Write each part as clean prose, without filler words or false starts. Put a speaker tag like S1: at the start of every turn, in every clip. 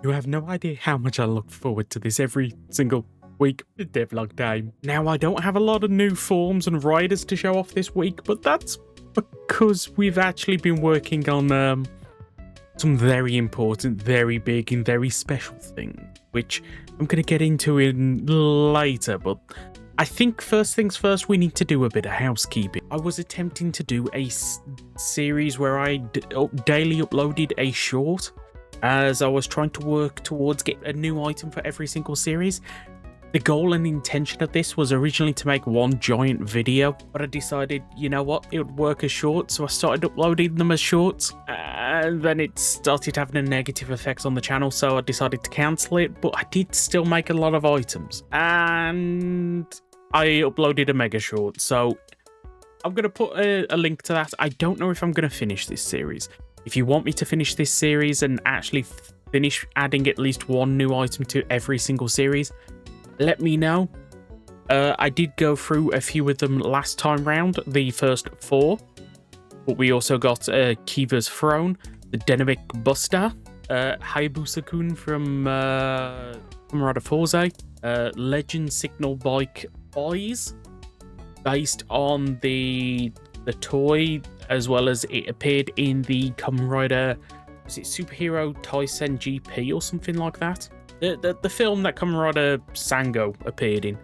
S1: You have no idea how much I look forward to this every single week, devlog time. Now, I don't have a lot of new forms and riders to show off this week, but that's because we've actually been working on some very important, very big, and very special things, which I'm going to get into in later, but I think first things first, we need to do a bit of housekeeping. I was attempting to do a series where I daily uploaded a short, as I was trying to work towards get a new item for every single series. The goal and intention of this was originally to make one giant video, but I decided, you know what, it would work as shorts, so I started uploading them as shorts, and then it started having a negative effect on the channel, so I decided to cancel it, but I did still make a lot of items, and I uploaded a mega short, so I'm going to put a link to that. I don't know if I'm going to finish this series. If you want me to finish this series and actually finish adding at least one new item to every single series, let me know. I did go through a few of them last time round, the first 4, but we also got Kiva's Throne, the Dynamic Buster, Hayabusa-kun from Kamen Rider Forze, Legend Signal Bike Eyes, based on the toy, as well as it appeared in the Kamen Rider, was it Superhero Taisen GP or something like that? The film that Kamen Rider Sango appeared in.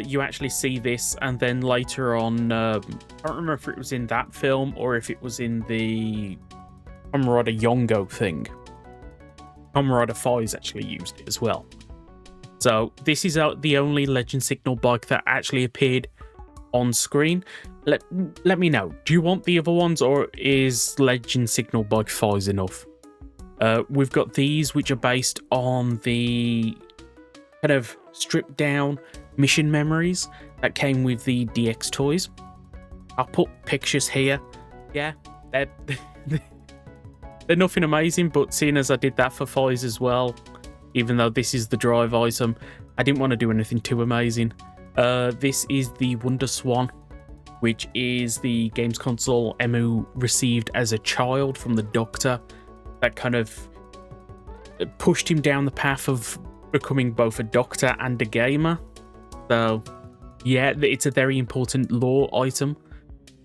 S1: You actually see this, and then later on, I don't remember if it was in that film or if it was in the Kamen Rider Yongo thing. Kamen Rider Fives actually used it as well. So this is the only Legend Signal bike that actually appeared on screen. Let me know. Do you want the other ones, or is Legend Signal Bike 5 enough? We've got these, which are based on the kind of stripped down mission memories that came with the DX toys. I'll put pictures here. Yeah, they're nothing amazing, but seeing as I did that for 5s as well, even though this is the drive item, I didn't want to do anything too amazing. This is the Wonder Swan, which is the games console Emu received as a child from the doctor that kind of pushed him down the path of becoming both a doctor and a gamer. So yeah, it's a very important lore item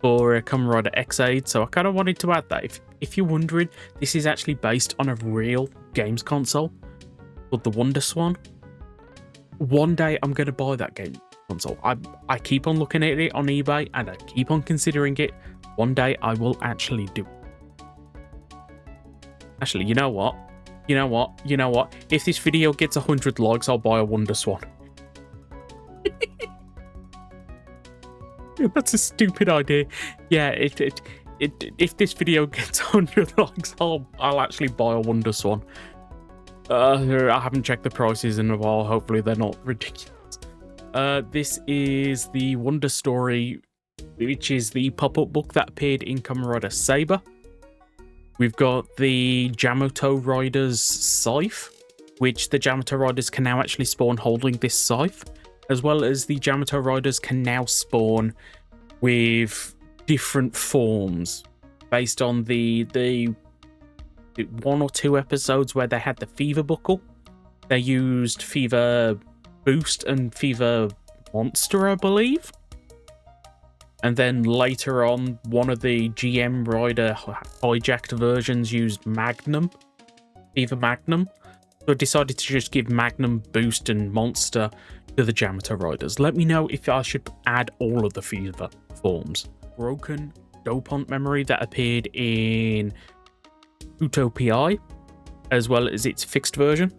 S1: for Kamen Rider X8, so I kind of wanted to add that. If you're wondering, this is actually based on a real games console called the Wonder Swan. One day I'm going to buy that game console. I keep on looking at it on eBay, and I keep on considering it. One day I will actually do it. Actually, you know what? If this video gets 100 likes, I'll buy a Wonder Swan. That's a stupid idea. Yeah, if this video gets 100 likes, I'll actually buy a Wonder Swan. I haven't checked the prices in a while. Hopefully they're not ridiculous. This is the Wonder Story, which is the pop-up book that appeared in Kamen Rider Saber. We've got the Yamato Riders Scythe, which the Yamato Riders can now actually spawn holding this scythe, as well as the Yamato Riders can now spawn with different forms based on the 1 or 2 episodes where they had the Fever Buckle. They used Fever Boost and Fever Monster, I believe. And then later on, one of the GM Rider hijacked versions used Magnum, Fever Magnum. So I decided to just give Magnum, Boost, and Monster to the Yamato Riders. Let me know if I should add all of the Fever forms. Broken Dopant memory that appeared in Utopia, as well as its fixed version.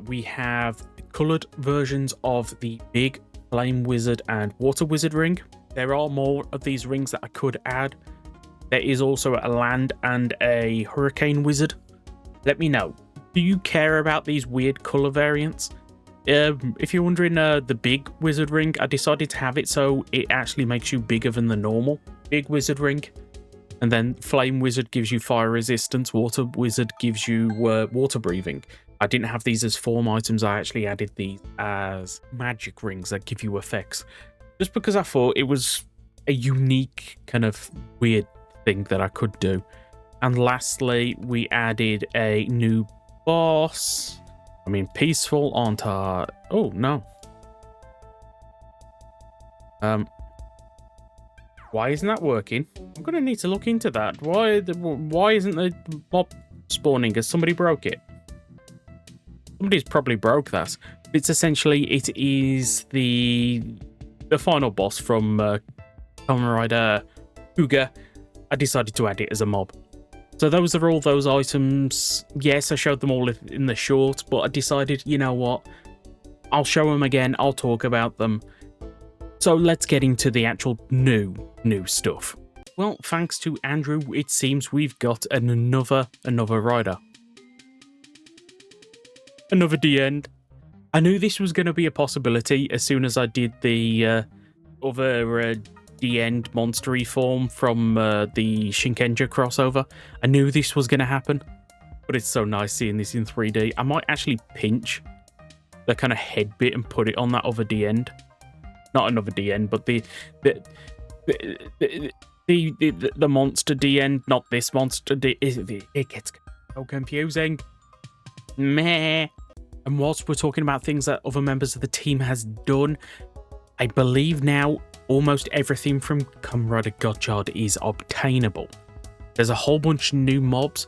S1: We have coloured versions of the Big Flame Wizard and Water Wizard ring. There are more of these rings that I could add. There is also a Land and a Hurricane Wizard. Let me know. Do you care about these weird colour variants? If you're wondering, the Big Wizard ring, I decided to have it so it actually makes you bigger than the normal Big Wizard ring. And then Flame Wizard gives you fire resistance. Water Wizard gives you water breathing. I didn't have these as form items. I actually added these as magic rings that give you effects. Just because I thought it was a unique kind of weird thing that I could do. And lastly, we added a new boss I mean, peaceful aren't our... Oh, no. Why isn't that working? I'm going to need to look into that. Why isn't the mob spawning? Has somebody broke it? Somebody's probably broke that. It's essentially, it is the final boss from Kamen Rider Maizen. I decided to add it as a mob. So those are all those items. Yes, I showed them all in the short, but I decided, you know what? I'll show them again. I'll talk about them. So let's get into the actual new stuff. Well, thanks to Andrew, it seems we've got another rider. Another D-end. I knew this was going to be a possibility as soon as I did the other D-end monstery form from the Shinkenja crossover. I knew this was going to happen, but it's so nice seeing this in 3D. I might actually pinch the kind of head bit and put it on that other D-end. Not another D-end, but the monster D-end, not this monster D. It gets so confusing. Meh. And whilst we're talking about things that other members of the team has done, I believe now almost everything from Kamen Rider Gotchard is obtainable. There's a whole bunch of new mobs,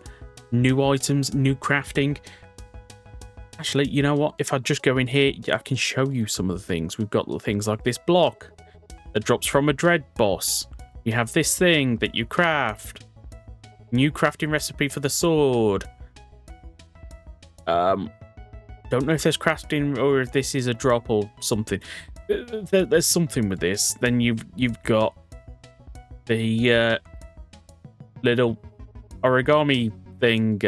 S1: new items, new crafting. Actually, you know what? If I just go in here, I can show you some of the things. We've got things like this block that drops from a dread boss. You have this thing that you craft. New crafting recipe for the sword. Don't know if there's crafting or if this is a drop or something. There's something with this. Then you've got the little origami thing.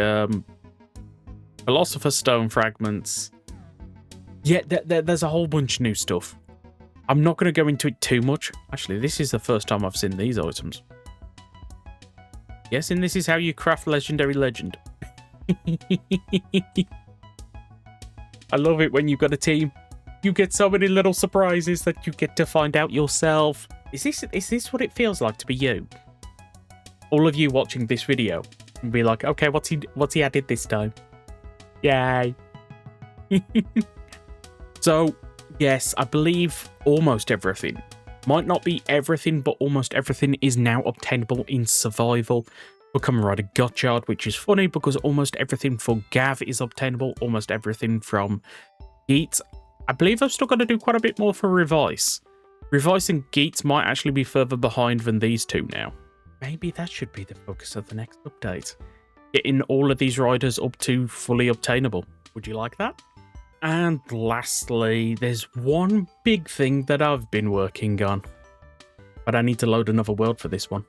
S1: Philosopher's Stone fragments. Yeah, there's a whole bunch of new stuff. I'm not going to go into it too much. Actually, this is the first time I've seen these items. Yes, and this is how you craft Legendary Legend. I love it when you've got a team. You get so many little surprises that you get to find out yourself. Is this what it feels like to be you? All of you watching this video will be like, okay, what's he added this time? Yay. So, yes, I believe almost everything. Might not be everything, but almost everything is now obtainable in survival for Kamen Rider Gotchard, which is funny because almost everything for Gavv is obtainable, almost everything from Geats. I believe I've still got to do quite a bit more for Revice. Revice and Geats might actually be further behind than these two now. Maybe that should be the focus of the next update. Getting all of these riders up to fully obtainable. Would you like that? And lastly, there's one big thing that I've been working on. But I need to load another world for this one.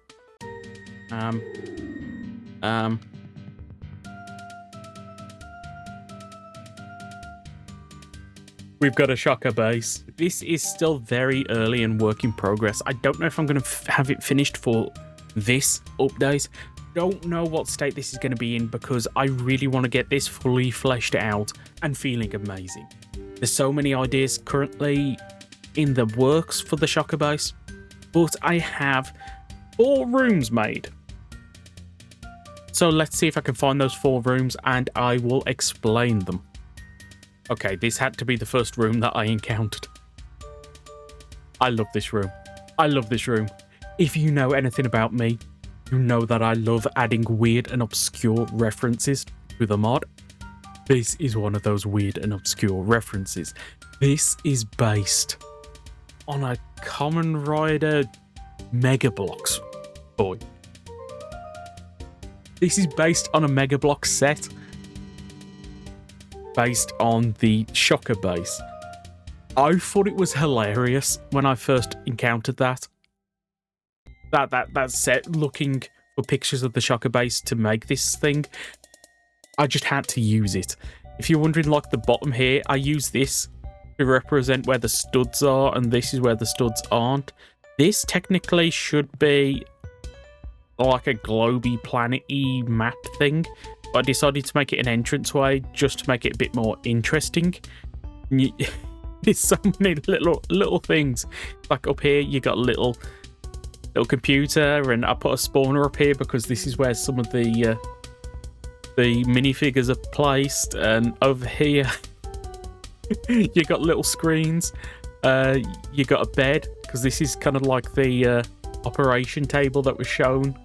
S1: We've got a shocker base. This is still very early and work in progress. I don't know if I'm going to have it finished for this update. Don't know what state this is going to be in because I really want to get this fully fleshed out and feeling amazing. There's so many ideas currently in the works for the shocker base, but I have 4 rooms made. So let's see if I can find those 4 rooms and I will explain them. Okay, this had to be the first room that I encountered. I love this room. I love this room. If you know anything about me, you know that I love adding weird and obscure references to the mod. This is one of those weird and obscure references. This is based on a Kamen Rider Mega Bloks toy. This is based on a Mega Bloks set based on the shocker base. I thought it was hilarious when I first encountered that. That set, looking for pictures of the shocker base to make this thing. I just had to use it. If you're wondering, like the bottom here, I use this to represent where the studs are, and this is where the studs aren't. This technically should be like a globy, planet-y map thing, but I decided to make it an entranceway just to make it a bit more interesting. There's so many little things. Like up here, you got little computer, and I put a spawner up here because this is where some of the minifigures are placed. And over here, You got little screens. You got a bed, because this is kind of like the operation table that was shown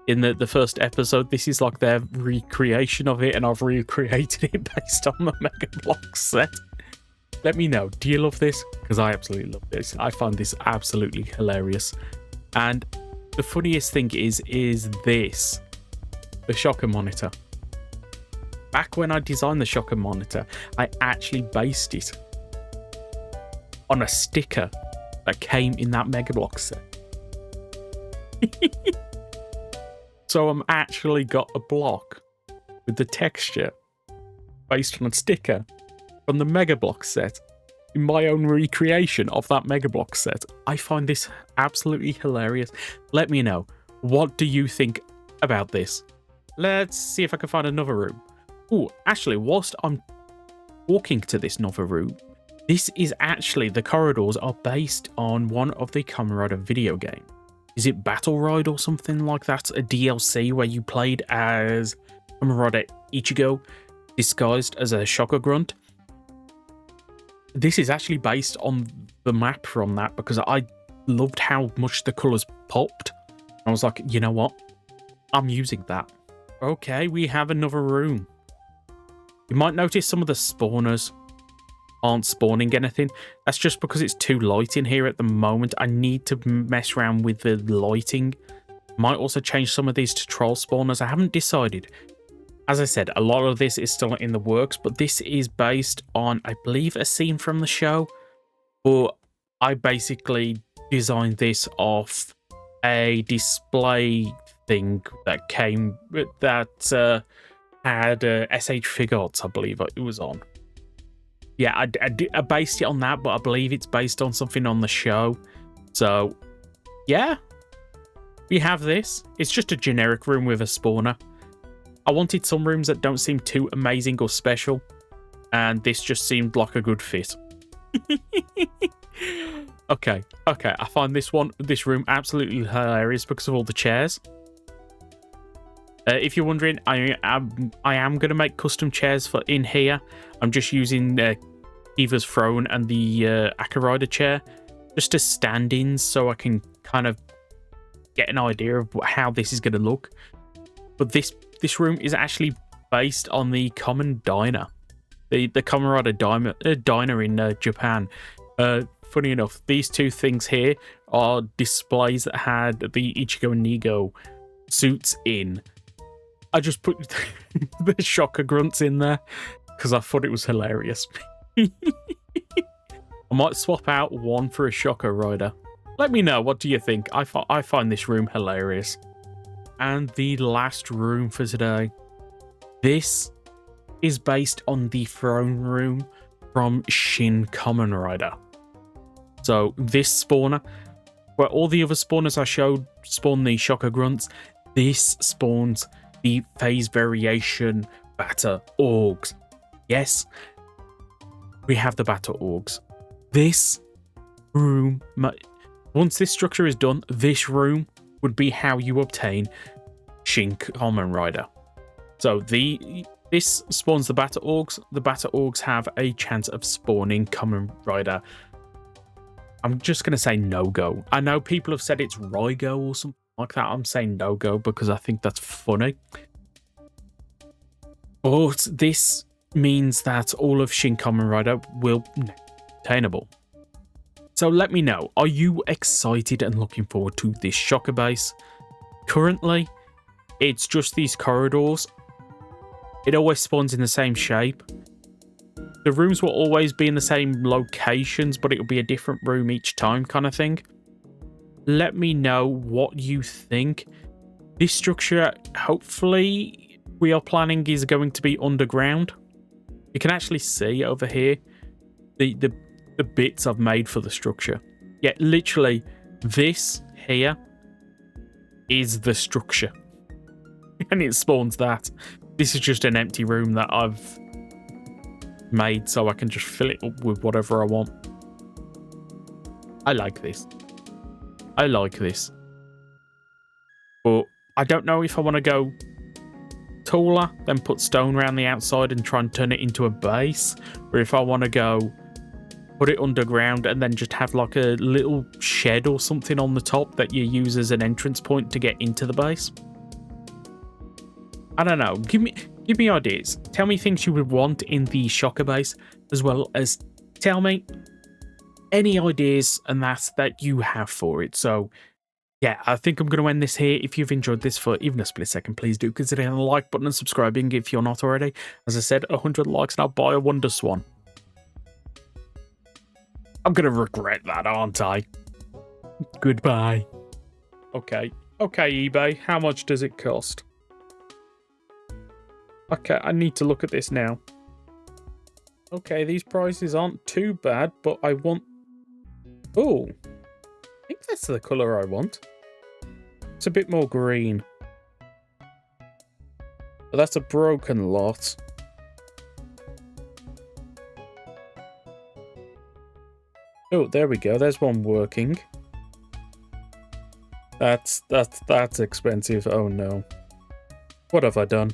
S1: in the first episode. This is like their recreation of it, and I've recreated it based on the Mega Bloks set. Let me know, do you love this? Because I absolutely love this. I find this absolutely hilarious. And the funniest thing is this, the shocker monitor. Back when I designed the shocker monitor, I actually based it on a sticker that came in that Mega Bloks set. So I'm actually got a block with the texture based on a sticker from the Mega Bloks set in my own recreation of that Mega Bloks set. I find this absolutely hilarious. Let me know, what do you think about this? Let's see if I can find another room. Oh, actually, whilst I'm walking to this another room, this is actually, the corridors are based on one of the Kamen Rider video games. Is it Battle Ride or something like that? A DLC where you played as Kamen Rider Ichigo disguised as a shocker grunt. This is actually based on the map from that, because I loved how much the colours popped. I was like, you know what? I'm using that. Okay, we have another room. You might notice some of the spawners aren't spawning anything. That's just because it's too light in here at the moment. I need to mess around with the lighting. Might also change some of these to troll spawners. I haven't decided. As I said, a lot of this is still in the works, but this is based on, I believe, a scene from the show. But I basically designed this off a display thing that came, that had SH Figuarts, I believe it was on. Yeah, I based it on that, but I believe it's based on something on the show. So, yeah. We have this. It's just a generic room with a spawner. I wanted some rooms that don't seem too amazing or special, and this just seemed like a good fit. Okay, I find this room absolutely hilarious because of all the chairs. If you're wondering, I am going to make custom chairs for in here. I'm just using Eva's throne and the Aka Rider chair just as stand-ins, so I can kind of get an idea of how this is going to look. But this room is actually based on the Common Diner, the Kamen Rider Diner in Japan. Funny enough, these two things here are displays that had the Ichigo and Nigo suits in. I just put the shocker grunts in there because I thought it was hilarious. I might swap out one for a shocker rider. Let me know, what do you think? I find this room hilarious. And the last room for today. This is based on the throne room from Shin Kamen Rider. So this spawner, where all the other spawners I showed spawn the shocker grunts, this spawns the phase variation batter orgs. Yes, we have the batter orgs. This room, once this structure is done, this room would be how you obtain Shin Kamen Rider. So this spawns the batter orgs. The batter orgs have a chance of spawning Kamen Rider. I'm just going to say no-go. I know people have said it's Rygo or something like that. I'm saying no-go because I think that's funny. But this means that all of Shin Kamen Rider will be obtainable. So let me know, are you excited and looking forward to this shocker base? Currently, it's just these corridors. It always spawns in the same shape. The rooms will always be in the same locations, but it'll be a different room each time kind of thing. Let me know what you think. This structure, hopefully, we are planning is going to be underground. You can actually see over here the bits I've made for the structure. Yeah, literally, this here is the structure. And it spawns that. This is just an empty room that I've made so I can just fill it up with whatever I want. I like this. I like this. But I don't know if I want to go taller, then put stone around the outside and try and turn it into a base. Or if I want to go put it underground and then just have like a little shed or something on the top that you use as an entrance point to get into the base. I don't know. Give me ideas. Tell me things you would want in the Shocker base, as well as tell me any ideas and that you have for it. So yeah, I think I'm going to end this here. If you've enjoyed this for even a split second, please do consider hitting the like button and subscribing if you're not already. As I said, 100 likes and I'll buy a Wonder Swan. I'm going to regret that, aren't I? Goodbye. Okay, eBay, how much does it cost? Okay, I need to look at this now. Okay, these prices aren't too bad, but I want... Oh, I think that's the colour I want. It's a bit more green. But that's a broken lot. Oh, there we go. There's one working. That's expensive. Oh no. What have I done?